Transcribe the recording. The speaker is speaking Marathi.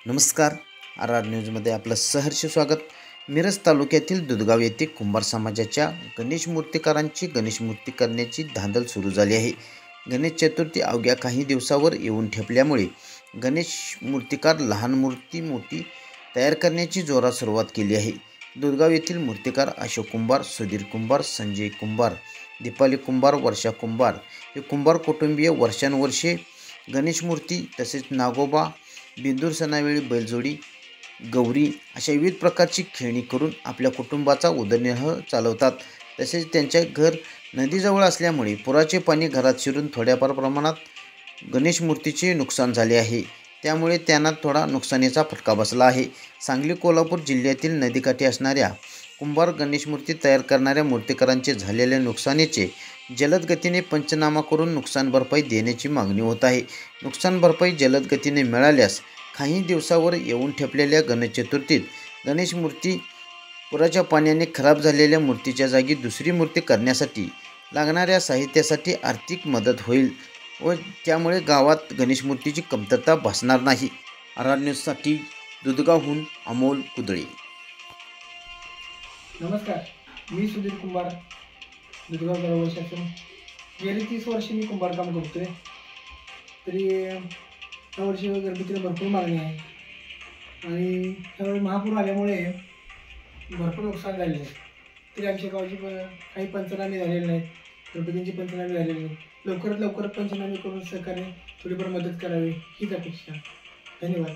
नमस्कार. आर आर न्यूजमध्ये आपलं सहर्ष स्वागत. मिरज तालुक्यातील दुधगाव येथे कुंभार समाजाच्या गणेश मूर्तिकारांची गणेश मूर्ती करण्याची धांदल सुरू झाली आहे. गणेश चतुर्थी अवघ्या काही दिवसावर येऊन ठेपल्यामुळे गणेश मूर्तिकार लहान मूर्ती मोठी तयार करण्याची जोरात सुरुवात केली आहे. दुधगाव येथील मूर्तिकार अशोक कुंभार, सुधीर कुंभार, संजय कुंभार, दीपाली कुंभार, वर्षा कुंभार हे कुंभार कुटुंबीय वर्षानुवर्षे गणेश मूर्ती तसेच नागोबा, बिंदूर सणावेळी बैलजोडी, गौरी अशा विविध प्रकारची खेळणी करून आपल्या कुटुंबाचा उदरनिर्वाह चालवतात. तसेच त्यांचे घर नदीजवळ असल्यामुळे पुराचे पाणी घरात शिरून थोड्याफार प्रमाणात गणेश मूर्तीचे नुकसान झाले आहे. त्यामुळे त्यांना थोडा नुकसानीचा फटका बसला आहे. सांगली, कोल्हापूर जिल्ह्यातील नदीकाठी असणाऱ्या कुंभार गणेश मूर्ती तयार करणाऱ्या मूर्तिकारांचे झालेल्या नुकसानीचे जलद गतीने पंचनामा करून नुकसान भरपाई देण्याची मागणी होत आहे. नुकसान भरपाई जलद गतीने मिळाल्यास काही दिवसावर येऊन ठेपलेल्या गणेश चतुर्थीत गणेश मूर्ती पुराच्या पाण्याने खराब झालेल्या मूर्तीच्या जागी दुसरी मूर्ती करण्यासाठी लागणाऱ्या साहित्यासाठी आर्थिक मदत होईल व त्यामुळे गावात गणेश मूर्तीची कमतरता भासणार नाही. आर आर न्यूजसाठी दुधगावहून अमोल कुदळे. नमस्कार, मी सुधीर कुंभार, दुधगाव बरोबर शासन. गेली 30 वर्षे मी कुंभार काम करतोय. तरी या वर्षी गणपतीला भरपूर मागणी आहे आणि त्यावेळी महापूर आल्यामुळे भरपूर नुकसान झाले आहे. तरी आमच्या गावची काही पंचनामे झालेले नाहीत, गणपतींची पंचनामे झालेली नाहीत. लवकरात लवकर पंचनामे करून सरकारने थोडीफार मदत करावी हीच अपेक्षा. धन्यवाद.